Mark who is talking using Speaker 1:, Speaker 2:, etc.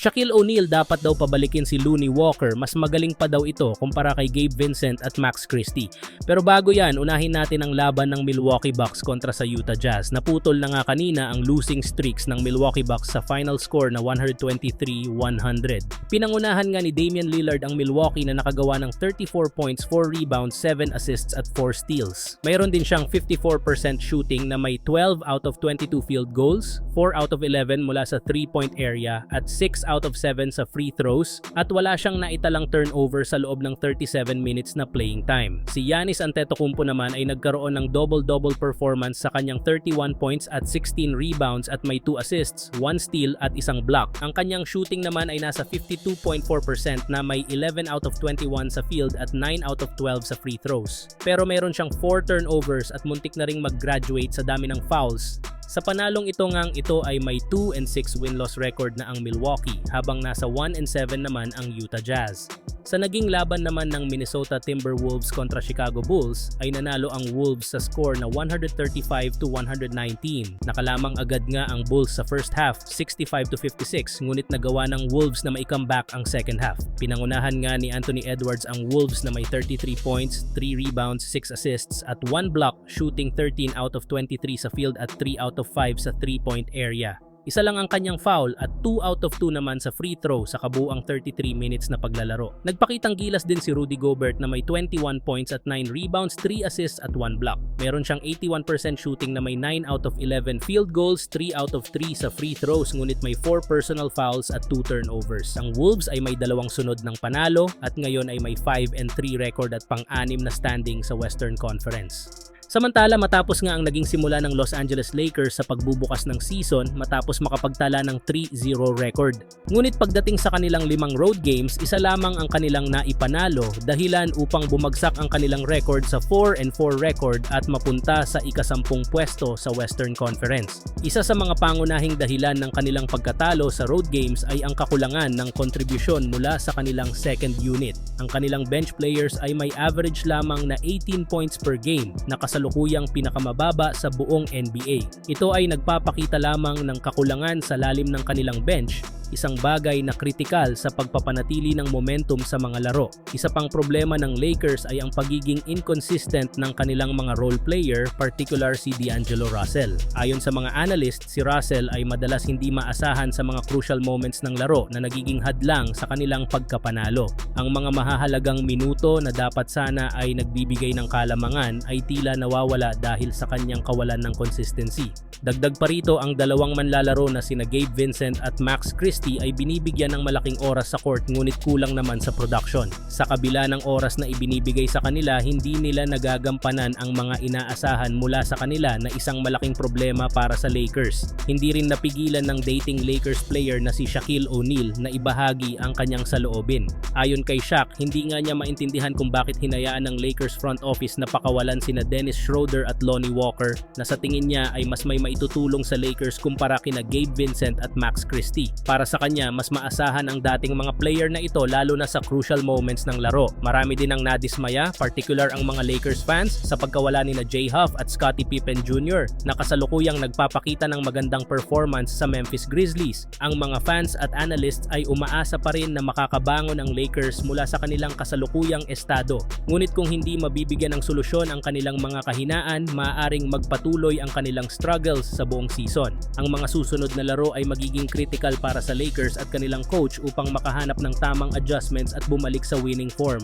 Speaker 1: Shaquille O'Neal dapat daw pabalikin si Lonnie Walker, mas magaling pa daw ito kumpara kay Gabe Vincent at Max Christie. Pero bago yan, unahin natin ang laban ng Milwaukee Bucks kontra sa Utah Jazz. Naputol na nga kanina ang losing streaks ng Milwaukee Bucks sa final score na 123-100. Pinangunahan nga ni Damian Lillard ang Milwaukee na nakagawa ng 34 points, 4 rebounds, 7 assists at 4 steals. Mayroon din siyang 54% shooting na may 12 out of 22 field goals, 4 out of 11 mula sa 3-point area at 6 out of 7 sa free throws at wala siyang naitalang turnover sa loob ng 37 minutes na playing time. Si Giannis Antetokounmpo naman ay nagkaroon ng double-double performance sa kanyang 31 points at 16 rebounds at may 2 assists, 1 steal at isang block. Ang kanyang shooting naman ay nasa 52.4% na may 11 out of 21 sa field at 9 out of 12 sa free throws. Pero meron siyang 4 turnovers at muntik na ring mag-graduate sa dami ng fouls. Sa panalong ito ngang ito ay may 2-6 win-loss record na ang Milwaukee habang nasa 1-7 naman ang Utah Jazz. Sa naging laban naman ng Minnesota Timberwolves kontra Chicago Bulls ay nanalo ang Wolves sa score na 135-119. Nakalamang agad nga ang Bulls sa first half 65-56 ngunit nagawa ng Wolves na mai-comeback ang second half. Pinangunahan nga ni Anthony Edwards ang Wolves na may 33 points, 3 rebounds, 6 assists at 1 block, shooting 13 out of 23 sa field at 3 out of 5 sa 3-point area. Isa lang ang kanyang foul at 2 out of 2 naman sa free throw sa kabuuang 33 minutes na paglalaro. Nagpakitang gilas din si Rudy Gobert na may 21 points at 9 rebounds, 3 assists at 1 block. Meron siyang 81% shooting na may 9 out of 11 field goals, 3 out of 3 sa free throws ngunit may 4 personal fouls at 2 turnovers. Ang Wolves ay may 2 sunod ng panalo at ngayon ay may 5-3 record at pang-6 na standing sa Western Conference. Samantala, matapos nga ang naging simula ng Los Angeles Lakers sa pagbubukas ng season matapos makapagtala ng 3-0 record. Ngunit pagdating sa kanilang 5 road games, isa lamang ang kanilang naipanalo dahilan upang bumagsak ang kanilang record sa 4-4 record at mapunta sa ika-10 pwesto sa Western Conference. Isa sa mga pangunahing dahilan ng kanilang pagkatalo sa road games ay ang kakulangan ng kontribusyon mula sa kanilang second unit. Ang kanilang bench players ay may average lamang na 18 points per game na kasalukuyang pinakamababa sa buong NBA. Ito ay nagpapakita lamang ng kakulangan sa lalim ng kanilang bench, isang bagay na kritikal sa pagpapanatili ng momentum sa mga laro. Isa pang problema ng Lakers ay ang pagiging inconsistent ng kanilang mga role player, particular si D'Angelo Russell. Ayon sa mga analyst, si Russell ay madalas hindi maasahan sa mga crucial moments ng laro na nagiging hadlang sa kanilang pagkapanalo. Ang mga mahahalagang minuto na dapat sana ay nagbibigay ng kalamangan ay tila nawawala dahil sa kanyang kawalan ng consistency. Dagdag pa rito ang dalawang manlalaro na sina Gabe Vincent at Max Christie ay binibigyan ng malaking oras sa court ngunit kulang naman sa production. Sa kabila ng oras na ibinibigay sa kanila, hindi nila nagagampanan ang mga inaasahan mula sa kanila na isang malaking problema para sa Lakers. Hindi rin napigilan ng dating Lakers player na si Shaquille O'Neal na ibahagi ang kanyang saloobin. Ayon kay Shaq, hindi nga niya maintindihan kung bakit hinayaan ng Lakers front office na pakawalan sina Dennis Schroeder at Lonnie Walker na sa tingin niya ay mas may maitutulong sa Lakers kumpara kina Gabe Vincent at Max Christie. Para sa kanya, mas maasahan ang dating mga player na ito lalo na sa crucial moments ng laro. Marami din ang nadismaya, particular ang mga Lakers fans sa pagkawala ni na Jay Huff at Scottie Pippen Jr. na kasalukuyang nagpapakita ng magandang performance sa Memphis Grizzlies. Ang mga fans at analysts ay umaasa pa rin na makakabangon ang Lakers mula sa kanilang kasalukuyang estado. Ngunit kung hindi mabibigyan ng solusyon ang kanilang mga kahinaan, maaaring magpatuloy ang kanilang struggles sa buong season. Ang mga susunod na laro ay magiging critical para sa Lakers at kanilang coach upang makahanap ng tamang adjustments at bumalik sa winning form.